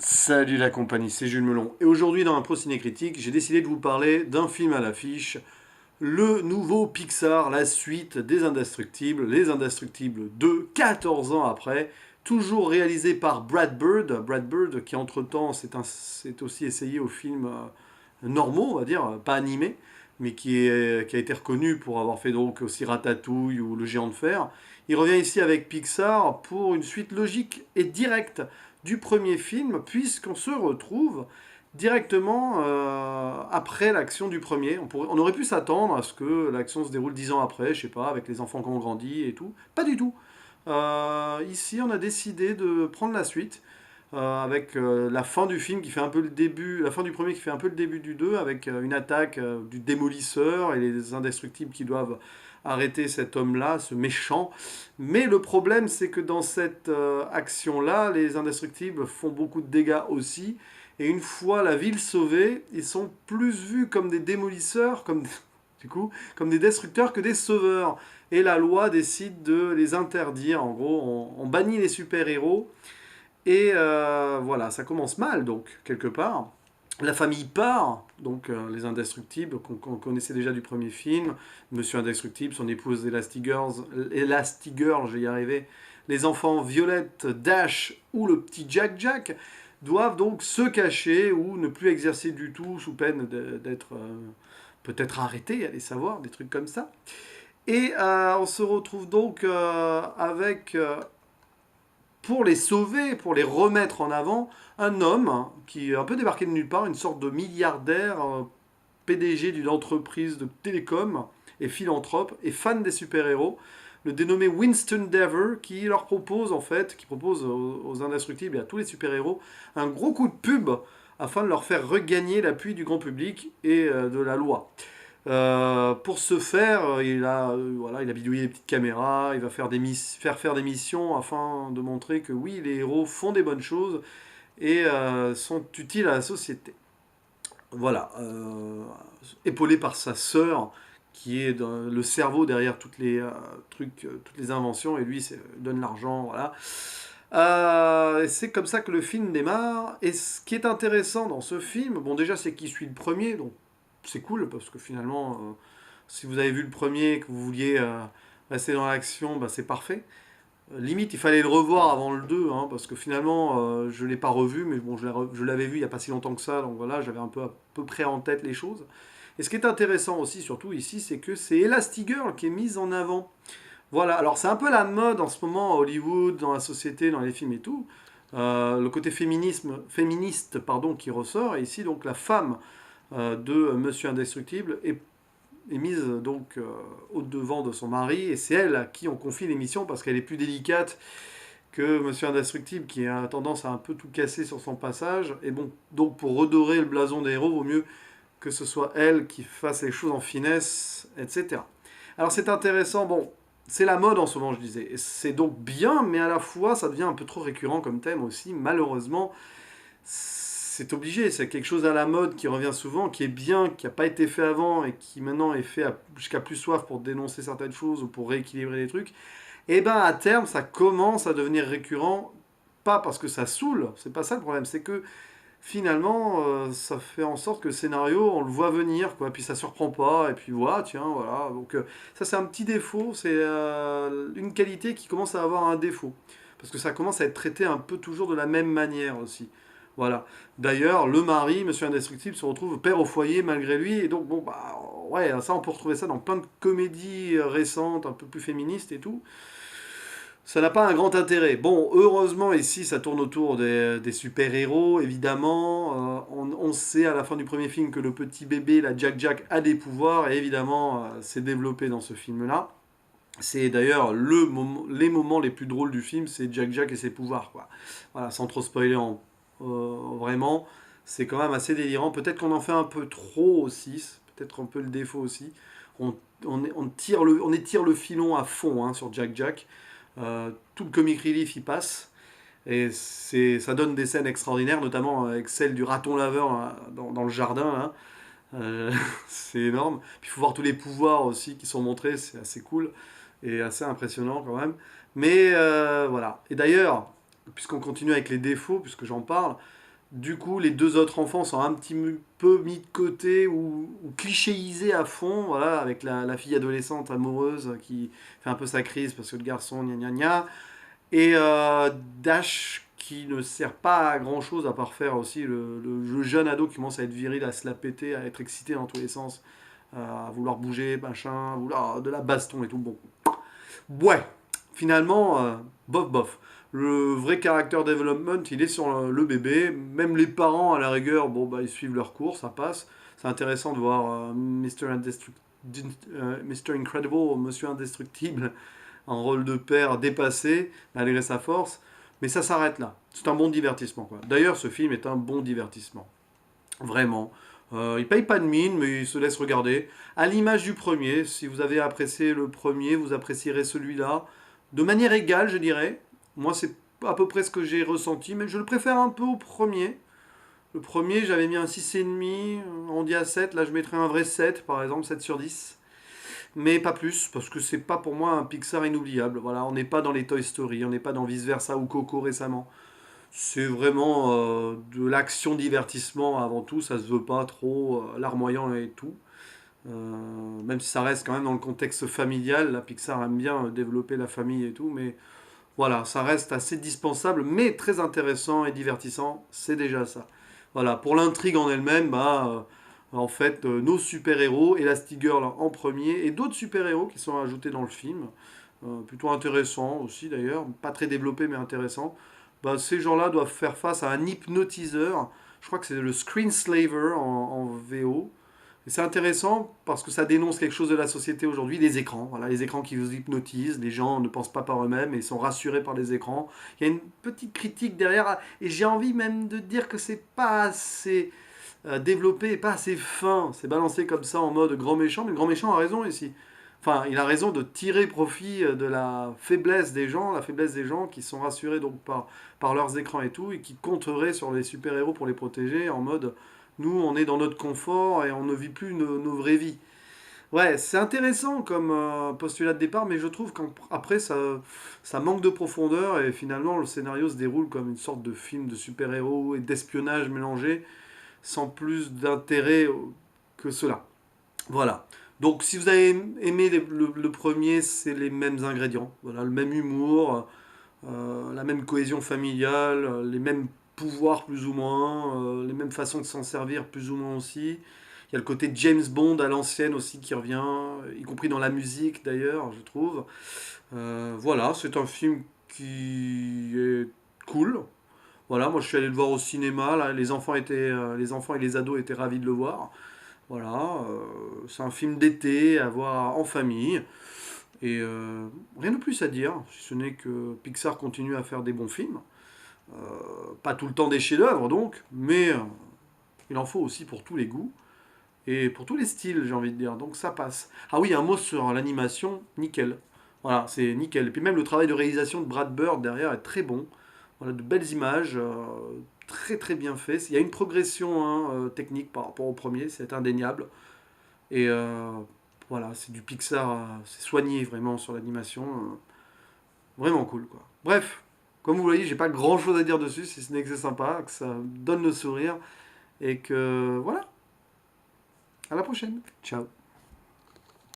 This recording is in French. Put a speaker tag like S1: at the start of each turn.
S1: Salut la compagnie, c'est Jules Melon. Et aujourd'hui, dans un Pro Ciné Critique, j'ai décidé de vous parler d'un film à l'affiche, le nouveau Pixar, la suite des Indestructibles, Les Indestructibles 2, 14 ans après, toujours réalisé par Brad Bird. Brad Bird qui, entre-temps, s'est aussi essayé aux films normaux, on va dire, pas animés, mais qui a été reconnu pour avoir fait donc aussi Ratatouille ou Le Géant de Fer. Il revient ici avec Pixar pour une suite logique et directe du premier film, puisqu'on se retrouve directement après l'action du premier. On aurait pu s'attendre à ce que l'action se déroule 10 ans après, je sais pas, avec les enfants qui ont grandi et tout. Pas du tout. Ici, on a décidé de prendre la suite avec la fin du film qui fait un peu le début, la fin du premier qui fait un peu le début du 2, avec une attaque du démolisseur et les indestructibles qui doivent arrêter cet homme-là, ce méchant. Mais le problème, c'est que dans cette action-là, les indestructibles font beaucoup de dégâts aussi. Et une fois la ville sauvée, ils sont plus vus comme des démolisseurs, du coup, comme des destructeurs que des sauveurs. Et la loi décide de les interdire. En gros, on bannit les super-héros et voilà, ça commence mal, donc, quelque part. La famille part, donc les Indestructibles, qu'on connaissait déjà du premier film, Monsieur Indestructible, son épouse Elastigirl, je vais y arriver, les enfants Violette, Dash ou le petit Jack Jack, doivent donc se cacher ou ne plus exercer du tout sous peine d'être peut-être arrêtés, allez savoir, des trucs comme ça. Et on se retrouve donc avec pour les sauver, pour les remettre en avant, un homme qui est un peu débarqué de nulle part, une sorte de milliardaire, PDG d'une entreprise de télécom et philanthrope et fan des super-héros, le dénommé Winston Dever, qui leur propose en fait, qui propose aux Indestructibles et à tous les super-héros un gros coup de pub afin de leur faire regagner l'appui du grand public et de la loi. Pour ce faire, voilà, il a bidouillé des petites caméras, il va faire des missions afin de montrer que oui, les héros font des bonnes choses et sont utiles à la société. Voilà, épaulé par sa sœur, qui est le cerveau derrière toutes les trucs, toutes les inventions, et lui donne l'argent, voilà. C'est comme ça que le film démarre. Et ce qui est intéressant dans ce film, bon déjà c'est qu'il suit le premier, donc c'est cool parce que finalement, si vous avez vu le premier, que vous vouliez rester dans l'action, bah, c'est parfait. Limite, il fallait le revoir avant le 2, hein, parce que finalement, je ne l'ai pas revu, mais bon, je l'avais vu il n'y a pas si longtemps que ça, donc voilà, j'avais un peu à peu près en tête les choses. Et ce qui est intéressant aussi, surtout ici, c'est que c'est Elastigirl qui est mise en avant. Voilà, alors c'est un peu la mode en ce moment à Hollywood, dans la société, dans les films et tout. Le côté féministe pardon, qui ressort, et ici donc la femme de Monsieur Indestructible est mise donc au devant de son mari, et c'est elle à qui on confie l'émission parce qu'elle est plus délicate que Monsieur Indestructible qui a tendance à un peu tout casser sur son passage. Et bon, donc pour redorer le blason des héros, vaut mieux que ce soit elle qui fasse les choses en finesse, etc. Alors c'est intéressant, bon, c'est la mode en ce moment, je disais. C'est donc bien, mais à la fois, ça devient un peu trop récurrent comme thème aussi. Malheureusement, c'est obligé. C'est quelque chose à la mode qui revient souvent, qui est bien, qui n'a pas été fait avant et qui maintenant est fait jusqu'à plus soif pour dénoncer certaines choses ou pour rééquilibrer les trucs. Et ben à terme, ça commence à devenir récurrent, pas parce que ça saoule, c'est pas ça le problème, c'est que finalement, ça fait en sorte que le scénario, on le voit venir, quoi, puis ça surprend pas, et puis voilà, tiens, voilà. Donc ça c'est un petit défaut, c'est une qualité qui commence à avoir un défaut, parce que ça commence à être traité un peu toujours de la même manière aussi. Voilà. D'ailleurs, le mari, Monsieur Indestructible, se retrouve père au foyer malgré lui, et donc bon, bah ouais, ça on peut retrouver ça dans plein de comédies récentes, un peu plus féministes et tout. Ça n'a pas un grand intérêt. Bon, heureusement, ici, ça tourne autour des super-héros, évidemment. On sait à la fin du premier film que le petit bébé, la Jack Jack, a des pouvoirs, et évidemment, c'est développé dans ce film-là. C'est d'ailleurs les moments les plus drôles du film, c'est Jack Jack et ses pouvoirs, quoi. Voilà, sans trop spoiler vraiment, c'est quand même assez délirant. Peut-être qu'on en fait un peu trop aussi, c'est peut-être un peu le défaut aussi. On étire le filon à fond hein, sur Jack Jack. Tout le comic relief y passe. Et ça donne des scènes extraordinaires, notamment avec celle du raton laveur hein, dans le jardin. Hein. C'est énorme. Puis il faut voir tous les pouvoirs aussi qui sont montrés, c'est assez cool et assez impressionnant quand même. Mais voilà. Et d'ailleurs, puisqu'on continue avec les défauts, puisque j'en parle, Du coup, les deux autres enfants sont un petit peu mis de côté ou clichéisés à fond, voilà, avec la fille adolescente amoureuse qui fait un peu sa crise parce que le garçon, gna gna gna. Et Dash qui ne sert pas à grand chose à part faire aussi le jeune ado qui commence à être viril, à se la péter, à être excité dans tous les sens, à vouloir bouger, machin, à vouloir de la baston et tout. Bon, ouais, finalement, bof bof. Le vrai character development, il est sur le bébé. Même les parents, à la rigueur, bon, bah, ils suivent leur cours, ça passe. C'est intéressant de voir Mr. Incredible, Monsieur Indestructible, en rôle de père dépassé, malgré sa force. Mais ça s'arrête là. C'est un bon divertissement, quoi. D'ailleurs, ce film est un bon divertissement. Vraiment. Il paye pas de mine, mais il se laisse regarder. À l'image du premier, si vous avez apprécié le premier, vous apprécierez celui-là. De manière égale, je dirais. Moi, c'est à peu près ce que j'ai ressenti, mais je le préfère un peu au premier. Le premier, j'avais mis un 6,5, on dit à 7. Là, je mettrais un vrai 7, par exemple, 7 sur 10. Mais pas plus, parce que c'est pas pour moi un Pixar inoubliable. Voilà, on n'est pas dans les Toy Story, on n'est pas dans Vice Versa ou Coco récemment. C'est vraiment de l'action divertissement avant tout, ça se veut pas trop larmoyant et tout. Même si ça reste quand même dans le contexte familial, la Pixar aime bien développer la famille et tout, mais voilà, ça reste assez dispensable, mais très intéressant et divertissant, c'est déjà ça. Voilà, pour l'intrigue en elle-même, bah, en fait, nos super-héros, Elastigirl en premier, et d'autres super-héros qui sont ajoutés dans le film, plutôt intéressants aussi d'ailleurs, pas très développés mais intéressants, bah, ces gens-là doivent faire face à un hypnotiseur, je crois que c'est le screenslaver en VO, et c'est intéressant parce que ça dénonce quelque chose de la société aujourd'hui, les écrans. Voilà, les écrans qui vous hypnotisent, les gens ne pensent pas par eux-mêmes et sont rassurés par les écrans. Il y a une petite critique derrière et j'ai envie même de dire que c'est pas assez développé et pas assez fin. C'est balancé comme ça en mode grand méchant, mais le grand méchant a raison ici. Enfin, il a raison de tirer profit de la faiblesse des gens, la faiblesse des gens qui sont rassurés donc par leurs écrans et tout, et qui compteraient sur les super-héros pour les protéger en mode nous, on est dans notre confort et on ne vit plus nos vraies vies. Ouais, c'est intéressant comme postulat de départ, mais je trouve qu'après, ça manque de profondeur et finalement, le scénario se déroule comme une sorte de film de super-héros et d'espionnage mélangé, sans plus d'intérêt que cela. Voilà. Donc, si vous avez aimé le premier, c'est les mêmes ingrédients. Voilà, le même humour, la même cohésion familiale, les mêmes pouvoirs plus ou moins, les mêmes façons de s'en servir plus ou moins aussi. Il y a le côté James Bond à l'ancienne aussi qui revient, y compris dans la musique d'ailleurs, je trouve. Voilà, c'est un film qui est cool. Voilà, moi je suis allé le voir au cinéma, là, les enfants et les ados étaient ravis de le voir. Voilà, c'est un film d'été à voir en famille. Et rien de plus à dire, si ce n'est que Pixar continue à faire des bons films. Pas tout le temps des chefs-d'œuvre donc, mais il en faut aussi pour tous les goûts et pour tous les styles, j'ai envie de dire. Donc ça passe. Ah oui, un mot sur l'animation, nickel. Voilà, c'est nickel. Et puis même le travail de réalisation de Brad Bird derrière est très bon. Voilà, de belles images, très très bien fait. Il y a une progression hein, technique par rapport au premier, c'est indéniable. Et voilà, c'est du Pixar, c'est soigné vraiment sur l'animation. Vraiment cool quoi. Bref, comme vous voyez, j'ai pas grand chose à dire dessus, si ce n'est que c'est sympa, que ça donne le sourire et que voilà. À la prochaine. Ciao.